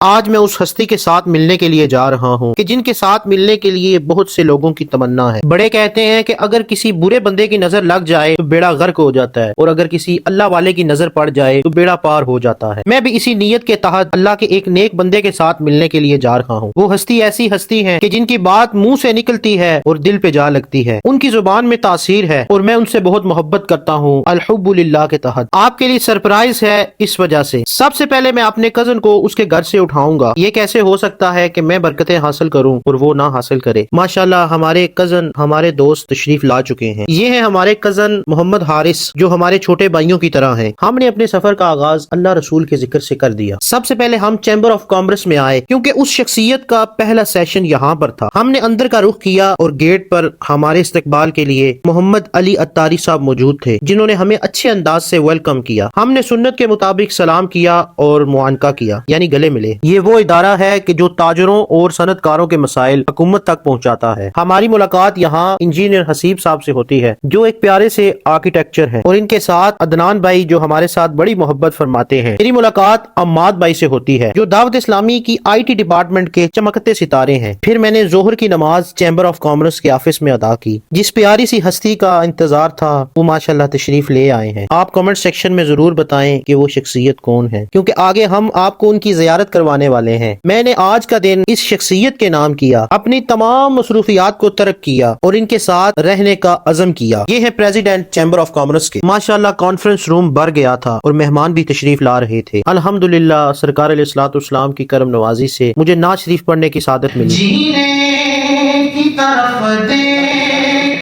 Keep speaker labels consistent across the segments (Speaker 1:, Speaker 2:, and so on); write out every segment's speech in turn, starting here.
Speaker 1: آج میں اس ہستی کے ساتھ ملنے کے لیے جا رہا ہوں کہ جن کے ساتھ ملنے کے لیے بہت سے لوگوں کی تمنا ہے۔ بڑے کہتے ہیں کہ اگر کسی برے بندے کی نظر لگ جائے تو بیڑا غرق ہو جاتا ہے، اور اگر کسی اللہ والے کی نظر پڑ جائے تو بیڑا پار ہو جاتا ہے۔ میں بھی اسی نیت کے تحت اللہ کے ایک نیک بندے کے ساتھ ملنے کے لیے جا رہا ہوں۔ وہ ہستی ایسی ہستی ہے کہ جن کی بات منہ سے نکلتی ہے اور دل پہ جا لگتی ہے، ان کی زبان میں تاثیر ہے اور میں ان سے بہت محبت کرتا ہوں الحب للہ کے تحت۔ آپ کے لیے سرپرائز ہے اس وجہ سے۔ سب سے پہلے میں اپنے کزن کو اس کے گھر سے اٹھاؤں گا۔ یہ کیسے ہو سکتا ہے کہ میں برکتیں حاصل کروں اور وہ نہ حاصل کرے؟ ماشاءاللہ ہمارے کزن، ہمارے دوست تشریف لا چکے ہیں۔ یہ ہیں ہمارے کزن محمد حارث، جو ہمارے چھوٹے بھائیوں کی طرح ہیں۔ ہم نے اپنے سفر کا آغاز اللہ رسول کے ذکر سے کر دیا۔ سب سے پہلے ہم چیمبر آف کامرس میں آئے کیونکہ اس شخصیت کا پہلا سیشن یہاں پر تھا۔ ہم نے اندر کا رخ کیا اور گیٹ پر ہمارے استقبال کے لیے محمد علی اتاری صاحب موجود تھے، جنہوں نے ہمیں اچھے انداز سے ویلکم کیا۔ ہم نے سنت کے مطابق سلام کیا اور معانقہ کیا، یعنی گلے ملے۔ یہ وہ ادارہ ہے کہ جو تاجروں اور صنعت کاروں کے مسائل حکومت تک پہنچاتا ہے۔ ہماری ملاقات یہاں انجینئر حسیب صاحب سے ہوتی ہے، جو ایک پیارے سے آرکیٹیکچر ہیں، اور ان کے ساتھ عدنان بھائی جو ہمارے ساتھ بڑی محبت فرماتے ہیں۔ میری ملاقات عماد بھائی سے ہوتی ہے، جو دعوت اسلامی کی IT ڈپارٹمنٹ کے چمکتے ستارے ہیں۔ پھر میں نے ظہر کی نماز چیمبر آف کامرس کے آفس میں ادا کی۔ جس پیاری سی ہستی کا انتظار تھا وہ ماشاءاللہ تشریف لے آئے ہیں۔ آپ کمنٹ سیکشن میں ضرور بتائیں کہ وہ شخصیت کون ہے، کیونکہ آگے ہم آپ کو ان کی زیارت کروانے والے ہیں۔ میں نے آج کا دن اس شخصیت کے نام کیا، اپنی تمام مصروفیات کو ترک کیا اور ان کے ساتھ رہنے کا عزم کیا۔ یہ ہے پریزیڈنٹ چیمبر آف کامرس کے۔ ماشاءاللہ کانفرنس روم بھر گیا تھا اور مہمان بھی تشریف لا رہے تھے۔ الحمدللہ سرکار علیہ الصلوۃ والسلام کی کرم نوازی سے مجھے نعت شریف پڑھنے کی سعادت ملی۔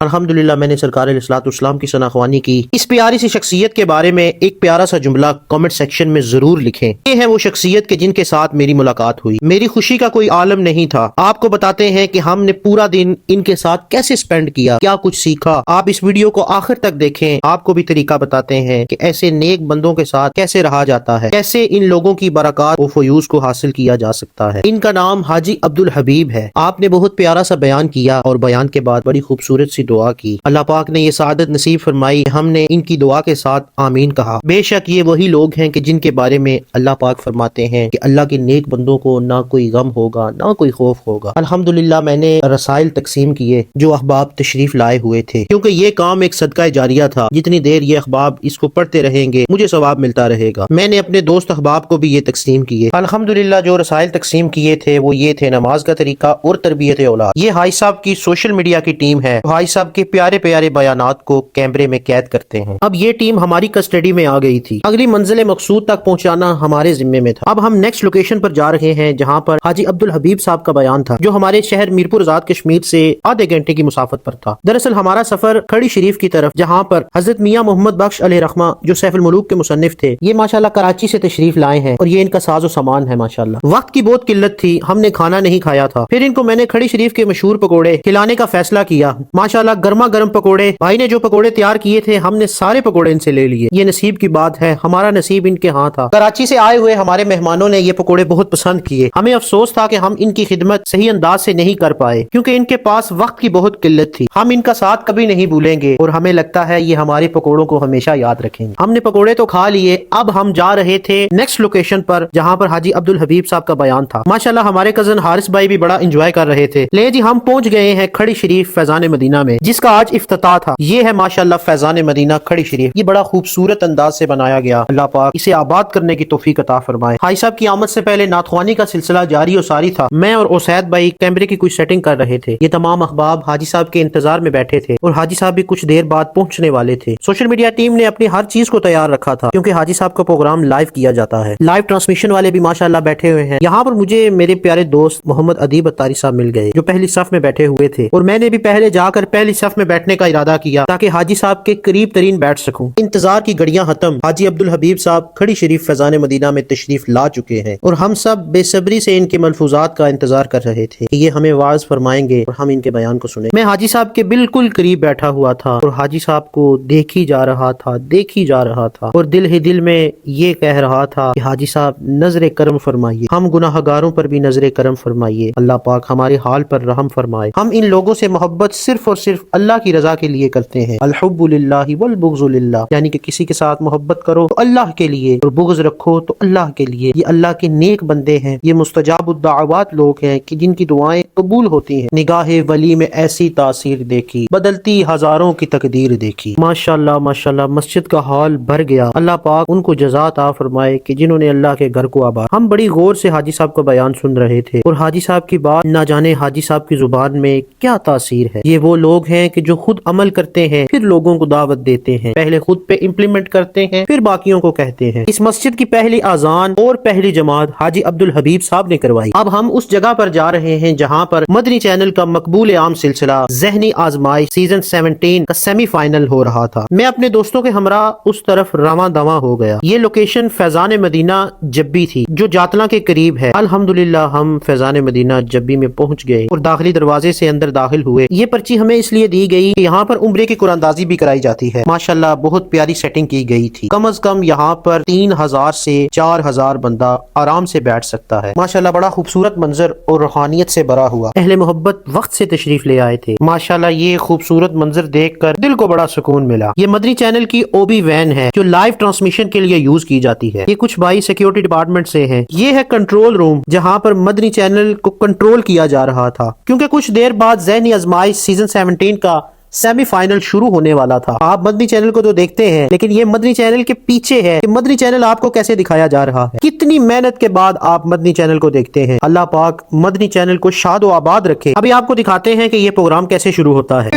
Speaker 1: الحمدللہ میں نے سرکار علیہ الصلوۃ والسلام کی ثناءخوانی کی۔ اس پیاری سی شخصیت کے بارے میں ایک پیارا سا جملہ کمنٹ سیکشن میں ضرور لکھیں۔ یہ ہے وہ شخصیت کے جن کے ساتھ میری ملاقات ہوئی۔ میری خوشی کا کوئی عالم نہیں تھا۔ آپ کو بتاتے ہیں کہ ہم نے پورا دن ان کے ساتھ کیسے سپینڈ کیا، کیا کچھ سیکھا۔ آپ اس ویڈیو کو آخر تک دیکھیں، آپ کو بھی طریقہ بتاتے ہیں کہ ایسے نیک بندوں کے ساتھ کیسے رہا جاتا ہے، کیسے ان لوگوں کی برکات و فیوز کو حاصل کیا جا سکتا ہے۔ ان کا نام حاجی عبدالحبیب ہے۔ آپ نے بہت پیارا سا بیان کیا اور بیان کے بعد بڑی خوبصورت سی دعا کی۔ اللہ پاک نے یہ سعادت نصیب فرمائی، ہم نے ان کی دعا کے ساتھ آمین کہا۔ بے شک یہ وہی لوگ ہیں کہ جن کے بارے میں اللہ پاک فرماتے ہیں کہ اللہ کے نیک بندوں کو نہ کوئی غم ہوگا نہ کوئی خوف ہوگا۔ الحمدللہ میں نے رسائل تقسیم کیے جو احباب تشریف لائے ہوئے تھے، کیونکہ یہ کام ایک صدقہ جاریہ تھا۔ جتنی دیر یہ احباب اس کو پڑھتے رہیں گے مجھے ثواب ملتا رہے گا۔ میں نے اپنے دوست احباب کو بھی یہ تقسیم کیے۔ الحمدللہ جو رسائل تقسیم کیے تھے وہ یہ تھے: نماز کا طریقہ اور تربیت اولاد۔ یہ حاج صاحب کی سوشل میڈیا کی ٹیم ہے، حاج صاحب کے پیارے پیارے بیانات کو کیمرے میں قید کرتے ہیں۔ اب یہ ٹیم ہماری کسٹڈی میں آ گئی تھی۔ اگلی منزل مقصود تک پہنچانا ہمارے ذمے میں تھا۔ اب ہم نیکسٹ لوکیشن پر جا رہے ہیں جہاں پر حاجی عبدالحبیب صاحب کا بیان تھا، جو ہمارے شہر میرپور آزاد کشمیر سے آدھے گھنٹے کی مسافت پر تھا۔ دراصل ہمارا سفر کھڑی شریف کی طرف، جہاں پر حضرت میاں محمد بخش علیہ رحمہ جو سیف الملوک کے مصنف تھے، یہ ماشاءاللہ کراچی سے تشریف لائے ہیں اور یہ ان کا ساز و سامان ہے۔ ماشاءاللہ وقت کی بہت قلت تھی، ہم نے کھانا نہیں کھایا تھا۔ پھر ان کو میں نے کھڑی شریف کے مشہور پکوڑے کھلانے کا فیصلہ کیا۔ ماشاءاللہ گرما گرم پکوڑے، بھائی نے جو پکوڑے تیار کیے تھے ہم نے سارے پکوڑے ان سے لے لیے۔ یہ نصیب کی بات ہے، ہمارا نصیب ان کے ہاں تھا۔ کراچی سے آئے ہوئے ہمارے مہمانوں نے یہ پکوڑے بہت پسند کیے۔ ہمیں افسوس تھا کہ ہم ان کی خدمت صحیح انداز سے نہیں کر پائے، کیونکہ ان کے پاس وقت کی بہت قلت تھی۔ ہم ان کا ساتھ کبھی نہیں بھولیں گے اور ہمیں لگتا ہے یہ ہمارے پکوڑوں کو ہمیشہ یاد رکھیں گے۔ ہم نے پکوڑے تو کھا لیے، اب ہم جا رہے تھے نیکسٹ لوکیشن پر جہاں پر حاجی عبدالحبیب صاحب کا بیان تھا۔ ماشاءاللہ ہمارے کزن حارث بھائی بھی بڑا انجوائے کر رہے تھے۔ لے جی ہم پہنچ گئے ہیں کھڑی شریف فیضان مدینہ میں، جس کا آج افتتاح تھا۔ یہ ہے ماشاءاللہ فیضان مدینہ کھڑی شریف۔ یہ بڑا خوبصورت انداز سے بنایا گیا، اللہ پاک اسے آباد کرنے کی توفیق عطا فرمائے۔ حاجی صاحب کی آمد سے پہلے نعتخوانی کا سلسلہ جاری و ساری تھا۔ میں اور اسید بھائی کیمرے کی کوئی سیٹنگ کر رہے تھے۔ یہ تمام احباب حاجی صاحب کے انتظار میں بیٹھے تھے اور حاجی صاحب بھی کچھ دیر بعد پہنچنے والے تھے۔ سوشل میڈیا ٹیم نے اپنی ہر چیز کو تیار رکھا تھا، کیونکہ حاجی صاحب کا پروگرام لائیو کیا جاتا ہے۔ لائیو ٹرانسمیشن والے بھی ماشاءاللہ بیٹھے ہوئے ہیں۔ یہاں پر مجھے میرے پیارے دوست محمد ادیب اتاری صاحب مل گئے، جو پہلی صف میں بیٹھے ہوئے تھے، اور میں نے بھی پہلے جا کر پہلی صف میں بیٹھنے کا ارادہ کیا تاکہ حاجی صاحب کے قریب ترین بیٹھ سکوں۔ انتظار کی گھڑیاں ختم، حاجی عبدالحبیب صاحب کھڑی شریف فیضان مدینہ میں تشریف لا چکے ہیں، اور ہم سب بے صبری سے ان کے ملفوظات کا انتظار کر رہے تھے کہ یہ ہمیں واعظ فرمائیں گے اور ہم ان کے بیان کو سنیں۔ میں حاجی صاحب کے بالکل قریب بیٹھا ہوا تھا اور حاجی صاحب کو دیکھی جا رہا تھا اور دل ہی دل میں یہ کہہ رہا تھا کہ حاجی صاحب نظر کرم فرمائیے، ہم گناہ گاروں پر بھی نظر کرم فرمائیے، اللہ پاک ہمارے حال پر رحم فرمائے۔ ہم ان لوگوں سے محبت صرف اور صرف صرف اللہ کی رضا کے لیے کرتے ہیں۔ الحب للہ والبغض للہ، یعنی کہ کسی کے ساتھ محبت کرو تو اللہ کے لیے اور بغض رکھو تو اللہ کے لیے۔ یہ اللہ کے نیک بندے ہیں، یہ مستجاب الدعوات لوگ ہیں کہ جن کی دعائیں قبول ہوتی ہیں۔ نگاہ ولی میں ایسی تاثیر دیکھی، بدلتی ہزاروں کی تقدیر دیکھی۔ ماشاءاللہ ماشاءاللہ، مسجد کا ہال بھر گیا۔ اللہ پاک ان کو جزا عطا فرمائے کہ جنہوں نے اللہ کے گھر کو آباد۔ ہم بڑی غور سے حاجی صاحب کا بیان سن رہے تھے اور حاجی صاحب کی بات نہ جانے حاجی صاحب کی زبان میں کیا تاثیر ہے۔ یہ وہ لوگ ہیں کہ جو خود عمل کرتے ہیں، پھر لوگوں کو دعوت دیتے ہیں، پہلے خود پہ امپلیمنٹ کرتے ہیں، پھر باقیوں کو کہتے ہیں۔ اس مسجد کی پہلی اذان اور پہلی جماعت حاجی عبدالحبیب صاحب نے کروائی۔ اب ہم اس جگہ پر جا رہے ہیں جہاں پر مدنی چینل کا مقبول عام سلسلہ ذہنی آزمائش سیزن 17 کا سیمی فائنل ہو رہا تھا۔ میں اپنے دوستوں کے ہمراہ اس طرف رواں دواں ہو گیا۔ یہ لوکیشن فیضان مدینہ جبی تھی جو جاتلاں کے قریب ہے۔ الحمدللہ ہم فیضان مدینہ جبی میں پہنچ گئے اور داخلی دروازے سے اندر داخل ہوئے۔ یہ پرچی ہمیں اس لیے دی گئی کہ یہاں پر عمرے کی قرآن اندازی بھی کرائی جاتی ہے۔ ماشاءاللہ بہت پیاری سیٹنگ کی گئی تھی، کم از کم یہاں پر 3000 سے 4000 بندہ آرام سے بیٹھ سکتا ہے۔ ماشاءاللہ بڑا خوبصورت منظر اور روحانیت سے بھرا ہوا۔ اہل محبت وقت سے تشریف لے آئے تھے۔ ماشاءاللہ یہ خوبصورت منظر دیکھ کر دل کو بڑا سکون ملا۔ یہ مدنی چینل کی اوبی وین ہے جو لائیو ٹرانسمیشن کے لیے یوز کی جاتی ہے۔ یہ کچھ بھائی سیکیورٹی ڈپارٹمنٹ سے ہیں۔ یہ ہے کنٹرول روم جہاں پر مدنی چینل کو کنٹرول کیا جا رہا تھا، کیونکہ کچھ دیر بعد ذہنی آزمائش سیزن 17 کا سیمی فائنل شروع ہونے والا تھا۔ آپ مدنی چینل کو تو دیکھتے ہیں، لیکن یہ مدنی چینل کے پیچھے ہے کہ مدنی چینل آپ کو کیسے دکھایا جا رہا ہے، کتنی محنت کے بعد آپ مدنی چینل کو دیکھتے ہیں۔ اللہ پاک مدنی چینل کو شاد و آباد رکھے۔ ابھی آپ کو دکھاتے ہیں کہ یہ پروگرام کیسے شروع ہوتا ہے۔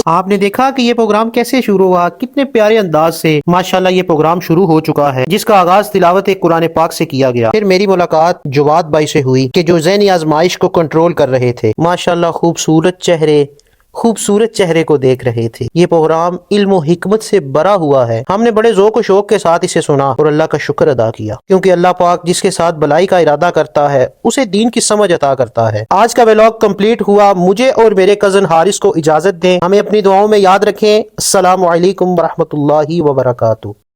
Speaker 1: آپ نے دیکھا کہ یہ پروگرام کیسے شروع ہوا، کتنے پیارے انداز سے ماشاءاللہ یہ پروگرام شروع ہو چکا ہے، جس کا آغاز تلاوت قرآن پاک سے کیا گیا۔ پھر میری ملاقات جواد بھائی سے ہوئی کہ جو ذہنی آزمائش کو کنٹرول کر رہے تھے۔ ماشاءاللہ خوبصورت چہرے کو دیکھ رہے تھے۔ یہ پروگرام علم و حکمت سے بھرا ہوا ہے۔ ہم نے بڑے ذوق و شوق کے ساتھ اسے سنا اور اللہ کا شکر ادا کیا، کیونکہ اللہ پاک جس کے ساتھ بلائی کا ارادہ کرتا ہے اسے دین کی سمجھ عطا کرتا ہے۔ آج کا ولاگ کمپلیٹ ہوا۔ مجھے اور میرے کزن حارث کو اجازت دیں، ہمیں اپنی دعاؤں میں یاد رکھیں۔ السلام علیکم ورحمۃ اللہ وبرکاتہ۔